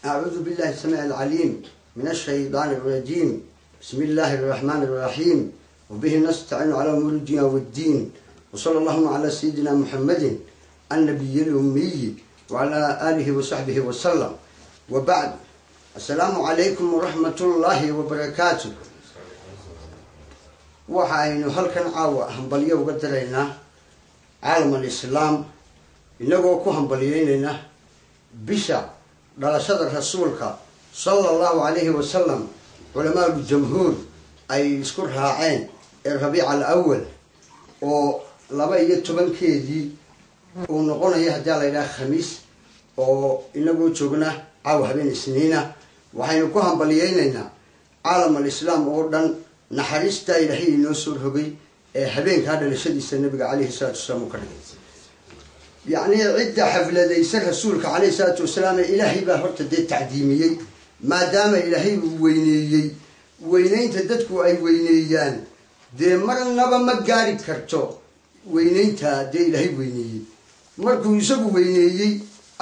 أعوذ بالله السميع العليم من الشيطان الرجيم. بسم الله الرحمن الرحيم، وبه نستعين على أمور الدنيا والدين، وصلى الله على سيدنا محمد النبي الأمي وعلى آله وصحبه وسلم. وبعد، السلام عليكم ورحمة الله وبركاته. waxaynu halkan caawa hambalyo uga daraynaa caalamul islaam inagoo ku hambalyeynayna bisha dhalashada rasuulka sallallahu alayhi wa sallam. culamaa jamhuur ay isku raaceen rabiic al-awwal oo 12keedii uu noqonayo haddii la yiraahdo khamiis oo inagoo joogna caawa habeen isniina. waxaynu ku hambalyeynaynaa caalamul islaam oo dhan naxariista ilaahay inoo soo rogay ee habeenka dhalashadiisa nabiga calayhi salaatu wasalaam ka dhigay. yacni cidda xafladaysa rasuulka calayhi salaatu wasalaam ilaahay baa horta dee tacdiimiyey maadaama ilaahay uu weyneeyey. weynaynta dadku ay weyneeyaan dee marnaba ma gaari karto weynaynta dee ilaahay weyneeyey. markuu isagu weyneeyey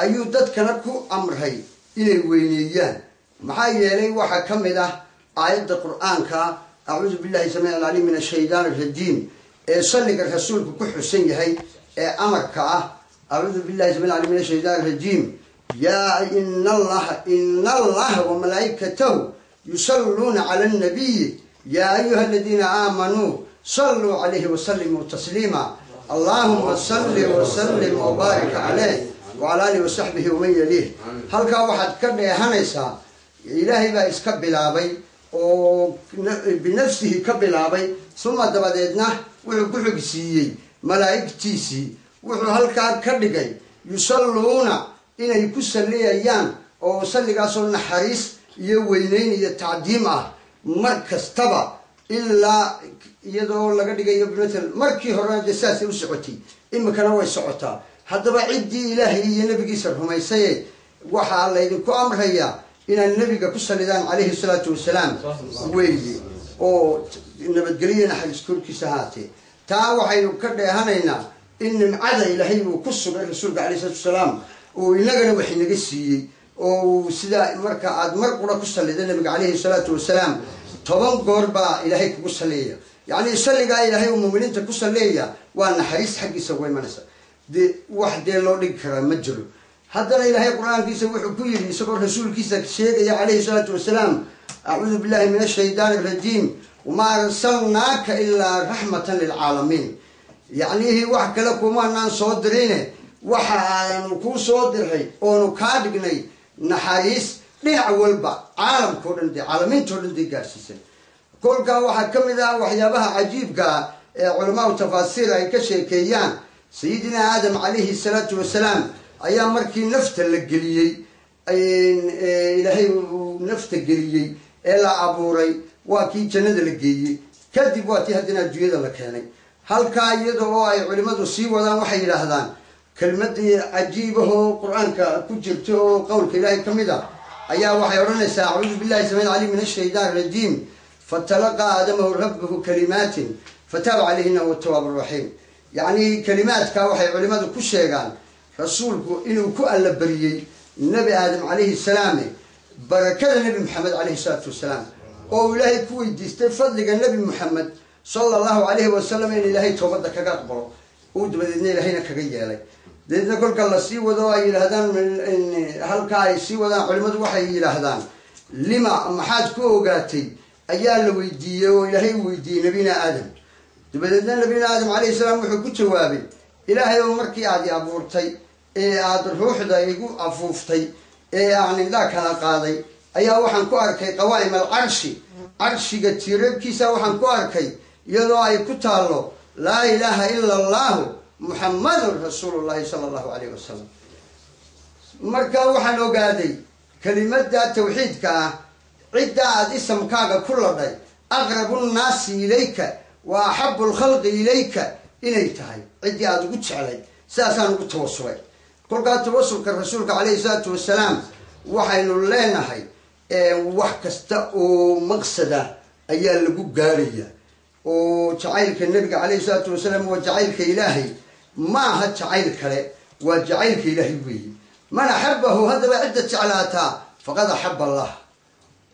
ayuu dadkana ku amray inay weyneeyaan. maxaa yeelay waxaa ka mid ah aayadda qur-aanka أعوذ بالله السميع العليم من الشيطان الرجيم صلى الرسول كحسين هي أمرك. أعوذ بالله السميع العليم من الشيطان الرجيم يا إن الله وملائكته يصلون على النبي يا أيها الذين آمنوا صلوا عليه وسلموا تسليما اللهم صل وسلم وبارك عليه وعلى آله وصحبه ومن يليه. هل كان واحد كان يهنسا إلهي با إسكبل أبي بنفسه كبل أبي ثم دبدنا وحق سيء ملائكتيسي وحالك كردقي يصلون إن يكسر لي أيام أو صلي قاسون حريص يوينين يتعديمه مركز تبع إلا يدعو لقد يبنتل مركي هران جساسي وسعتي إما كان هو يسعتا هذا بعدي إلهي ينبي قصر هم يسيء وحال يدكو أمر هيا إن النبي كسر لدان عليه الصلاة والسلام ويلي أو نبتقلينا حق سكوركي سهاتي تاو حيو كرده هنينا إن معذا إلهي وكسر الرسول عليه الصلاة والسلام وينقل وحي نقسي وسدا مركا عاد مرقنا كسر لدان النبي عليه الصلاة والسلام طبعا قربا إلهي كسر ليا يعني يسلق إلهي ومؤمنين تكسر ليا وأنا حريص حقي سوي منسى دي واحد لو نكره مجرو هذا إلهي القرآن كيسا وحكوير يسقر رسول كيسا شيء عليه الصلاة والسلام أعوذ بالله من الشيطان الرجيم وما أرسلناك إلا رحمة للعالمين. يعني هي وحكى لكم أننا صادرين وحنكون صادرين ونكادقني نحاريس ليه والبا عالم كورندي عالمين تورندي قاسسين كل كا وحكم ذا وحيابها عجيب كا علماء تفاسير أي كشيء كيان سيدنا آدم عليه الصلاة والسلام أيام مركي نفت الجليي إلهي نفت الجليي إلى أبوري وكي جند الجيي كذب واتي هدنا الجيد لكاني هل كايدو أي علماء سيوا ذا وحي لهذان كلمة عجيبه قرآن كجبته قول إلهي كمدا أيام وحي رنسا أعوذ بالله السميع العليم من الشيطان الرجيم فتلقى آدمه ربه كلمات فتاب عليهن والتواب الرحيم. يعني كلمات كوحي علماء كل شيء قال رسولك إنه كأل بريء النبي آدم عليه السلام بركة النبي محمد عليه الصلاة والسلام أو إلهي كوي ديستفاد لك النبي محمد صلى الله عليه وسلم إن إلهي توبتك كقبره ود بدنا إلهينا كجيا لك لذا كل الله سي وذا إلى هذان من هل كاي سي وذا علماء وحي إلى هذان لما محاد كوجاتي أيال ويدي وإلهي ويدي نبينا آدم بدنا نبينا آدم عليه السلام وحكوا جوابي إلهي ومركي عادي أبورتي عاد الروح ذا يقول أفوفتي يعني لا كان قاضي أيها وحن كواركي قوائم عرشي قتيرب كيسا وحن كواركي يضعي كتالو لا إله إلا الله محمد رسول الله صلى الله عليه وسلم. مركا وحن وقادي كلمة دا توحيد كا عدة اسم كاغا كل ضي أغرب الناس إليك وأحب الخلق إليك إليتهاي عدي هذا قلتش علي ساسان قلت وصوي كل قال توصل كالرسول عليه الصلاة والسلام وحين لنا هاي وحكستا ومقصده أيال لقو قارية وجعيلك النبي عليه الصلاة والسلام وجعيلك إلهي ما هتجعيلك وجعيلك إلهي به من أحبه هذا بعدة علاتها faqad axaba allah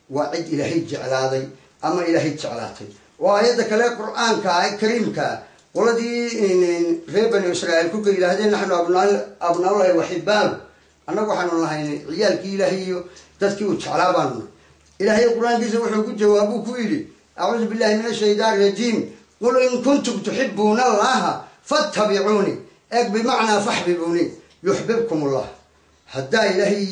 waa cid ilaahay jeclaaday ama ilaahay jeclaatay. oo aayadda kale qur-aanka kariimka qoladii reer bani israa'iil ku yidhaahdeen naxnu abnaallahi wa xibaalu, annagu waxaanu nahay ciyaalkii ilaahay iyo dadkii uu jeclaa baanu nahay. ilaahay qur-aankiisa wuxuu ku jawaabuu ku yidhi acuudu billahi min ashaytaan rajiim qul in kuntum tuxibuuna allaha fattabicuuni eeg bimacnaa faxbibuuni yuxbibkum allah. haddaa ilaahay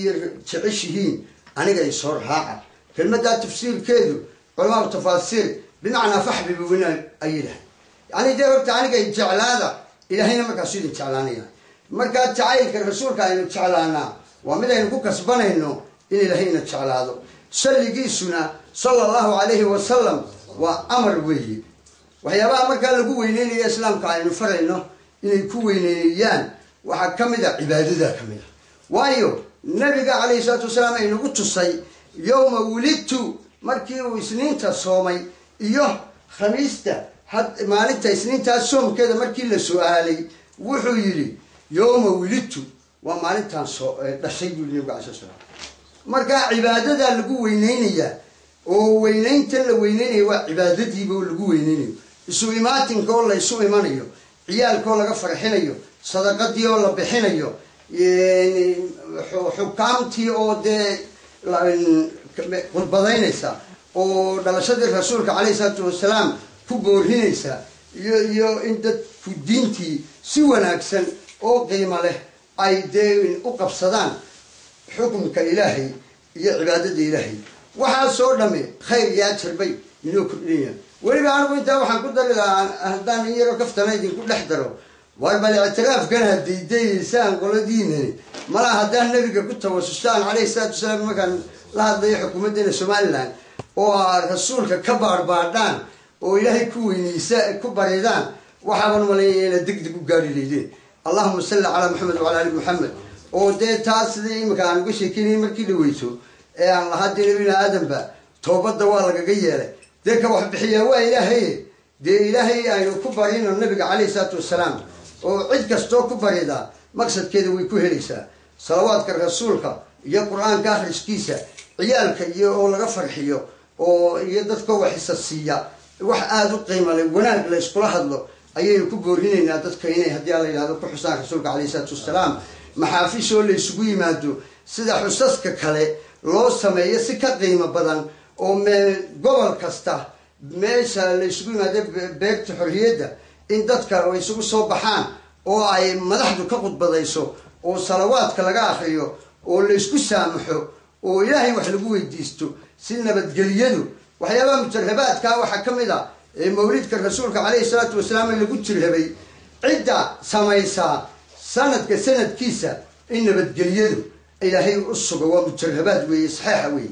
jeceshihiin aniga isoo raaca. kelmaddaa tafsiirkeedu culamaau tafaasiir bimacnaa faxbibuuni ay yidhahay yani dee horta aniga jeclaada ilaahayna markaasu idin jeclaanaya. markaa jacaylka rasuulka aynu jeclaanaa waa mid aynu ku kasbanayno in ilaahayna jeclaado. salligiisuna sala allahu calayhi wasalam waa amar weeye. waxyaabaha markaa lagu weyneynayo islaamka aynu farayno inay ku weyneeyaan waxaa ka mid a cibaadada ka mid a. waayo nabiga calayhi salaatu wasalaam aynagu tusay yowma wulidtu markii uu isniinta soomay iyo khamiista maalinta isniintaas soomkeeda markii la su-aalay wuxuu yidhi yowma wulidtu waa maalintaan dhashay buu nabiga calai slat slam. markaa cibaadadaa lagu weyneynayaa oo weyneyntan la weyneynayo waa cibaadadiiba oo lagu weyneynayo. isu imaatinka oo la isu imanayo, ciyaalka oo laga farxinayo, sadaqadii oo la bixinayo, xukaamtii oo dee khudbadaynaysa oo dhalashadii rasuulka calayhi salaatu wasalaam ku boorhinaysa iyo in dadku diintii si wanaagsan oo qiimo leh ay dee u qabsadaan xukunka ilaahay iyo cibaadada ilaahay. waxaasoo dhamme khayr iyo ajar bay inoo kordhinayaan. weliba anigu intaa waxaan ku dari lahaa haddaan in yaroo kaftana idinku dhex daro war bal ictiraafkan hadaydayeysaan qoladiinani malaa haddaan nabiga ku tawasustaan calayhi salaatu wasalaam markaan la hadlayo xukuumaddeena somalilan oo rasuulka ka baarbaadhaan oo ilaahay ku weyneysa ku baridaan waxaaban maleeya inaad degdeg u gaari leydeen. allahuma salli calaa maxamed wacala ali maxamed. oo dee taas sidii imika aan uga sheekeynayay markii la weyso ee aan lahaa dee nabina aadanba toobadda waa lagaga yeelay. dee ka wax bixiyaa waa ilaahay. dee ilaahay aynu ku barino nabiga calayhi salaatu wasalaam oo cid kastoo ku baridaa maqsadkeeda way ku helaysaa. salawaadka rasuulka iyo qur-aanka akhriskiisa ciyaalka iyo oo laga farxiyo oo iyo dadka waxisa siiya wax aada u qiimo leh wanaag la iskula hadlo ayaynu ku boorinaynaa dadka inay haddii la yidhahdo ku xusaan rasuulka calayhi salaatu wasalaam. maxaafishoo la isugu yimaado sida xusaska kale loo sameeyo si ka qiimo badan oo gobol kasta meesha la isugu yimaado beegta xorriyadda in dadka ay isugu soo baxaan oo ay madaxdu ka khudbadayso oo salawaadka laga akriyo oo la isku saamaxo oo ilaahay wax lagu weydiisto si nabadgeliyadu. waxyaabaha mujarrabaadkaa waxaa ka mid a ee mawlidka rasuulka calayhi salaatu wasalaam lagu jirhabay cidda samaysaa sanadka sanadkiisa in nabadgeliyadu ilaahay u sugo waa mujarrabaad weeye saxeixa weeye.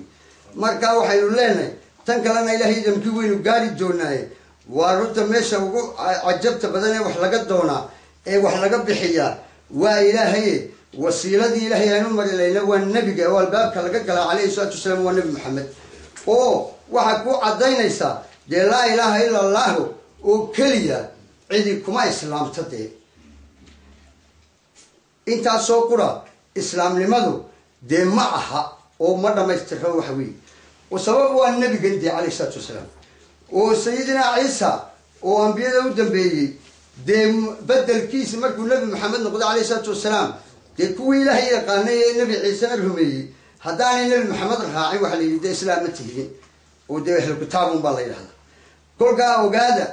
markaa waxaynu leenahay tan kalena ilaahay idamkii waynu gaari doonaaye waa runta meesha ugu cajabta badan ee wax laga doonaa ee wax laga bixiyaa waa ilaahaye. wasiiladii ilaahay aynu marilayna waa nebiga oo albaabka laga galaa calayhi salaatu wasalaam waa nebi maxamed. oo waxaa ku caddaynaysaa dee laa ilaaha ila allahu oo keliya cidi kuma islaamta dee intaasoo qura islaamnimadu dee ma aha oo ma dhammaystirra waxa weeye. sabab waa nebigan dee calayhi salaatu wasalaam oo sayidinaa ciisa oo ambiyada u dambeeyey dee bedelkiisi markuu nebi maxamed noqday calayhi salaatu wasalaam dee kuwii ilaahay yaqaanay ee nebi ciisena rumeeyey haddaanay nebi maxamed raacin waxa la yidhi dee islaam ma tihiin oo dee ahlu kitaabun baa la yidhahdaa. kolkaa ogaada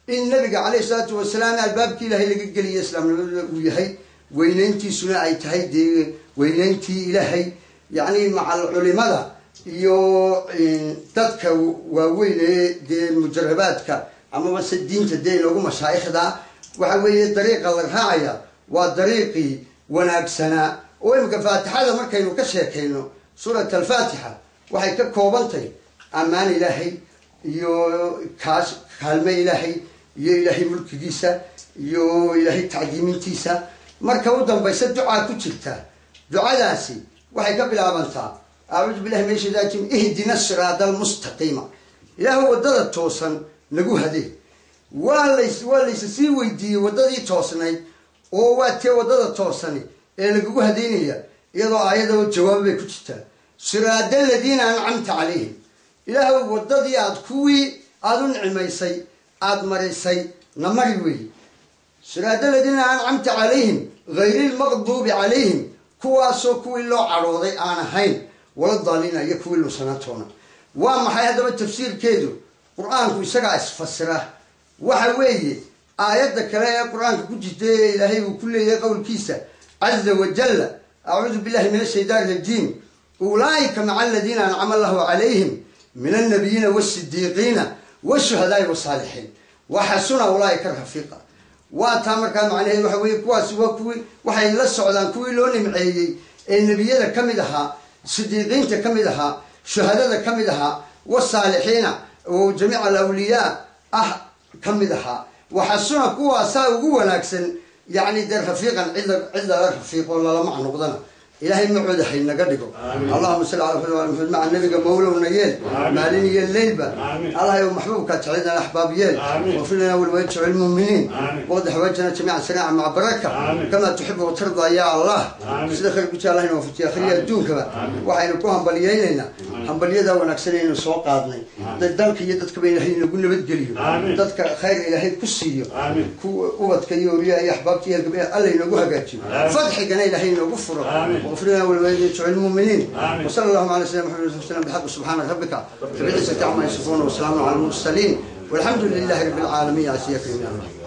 in nabiga calayhi salaatu wasalaam albaabkii ilaahay laga geliya islaamnimada uu yahay weyneyntiisuna ay tahay dee weyneyntii ilaahay yacni macal culimada iyo dadka waaweyn ee dee mujarrabaadka amaba se diinta dee inoogu mashaa'ikhda waxa weeye dariiqa la raacaya waa dariiqii wanaagsanaa. oo imika faatixada markaynu ka sheekayno suurat alfaatixa waxay ka koobantahay ammaan ilaahay iyo kaalme ilaahay iyo ilaahay mulkigiisa iyo ilaahay tacdiimintiisa. marka u dambaysa ducaa ku jirta. ducadaasi waxay ka bilaabantaa acuudu billahi min shaytaani rajiim ihdina siraada almustaqiima. ilaahu waddada toosan nagu hadee. waa laysa sii weydiiyey waddadii toosnayd oo waa tee waddada toosani ee lagagu hadeynaya iyadoo aayadoo jawaab bay ku jirtaa. صراط الذين أنعمت عليهم إلهي وددي أد كوي أدون عميسي أد مريسي نمريوي صراط الذين أنعمت عليهم غير المغضوب عليهم كواسو كوي لو عروضي أنا هين ولا الضالين يكوي له سنتهنا وما هذا التفسير كيدو قرآن كوي سقع فسره وحوي آيات كلا القرآن كوجت إلهي وكل يقول كيسة عز وجل أعوذ بالله من الشيطان الرجيم أولئك مع الذين أنعم الله عليهم من النبيين والصديقين والشهداء والصالحين وحسن أولئك رفيقا واتامر كان معناه وحوي كواس وكوي وحي لا سودان كوي لو نمعيي النبيين كميدها صديقين كميدها شهداء كميدها والصالحين وجميع الأولياء كميدها وحسن كواسا ugu wanaagsan يعني در رفيقا عند رفيق والله ما نقدنا إلهي معود حين نقدقه اللهم صل على محمد مع النبي مولونا يل مالين يل ليلبا الله يوم محبوبك تعيدنا الأحباب يل وفي لنا والوجه المؤمنين وضح وجهنا جميعا سريعا مع بركة كما تحب وترضى يا الله سيدخل بك الله وفتي أخرية دون كما وحين كوهم بلييننا هم بليدا ونكسرين وسوق عضني ضدك يدك بين الحين نقول بدقليو ضدك خير إلهي كسيو قوتك يوريا يا أحبابتي يا قبيل الله ينقوها قاتشي فتحي كنا إلهي نقفر وغفر لنا ولوالدينا المؤمنين وصلى الله على سيدنا محمد صلى الله عليه وسلم بحق سبحان ربك بالعزة عما يصفون وسلام على المرسلين والحمد لله رب العالمين. عسيكم يا الله.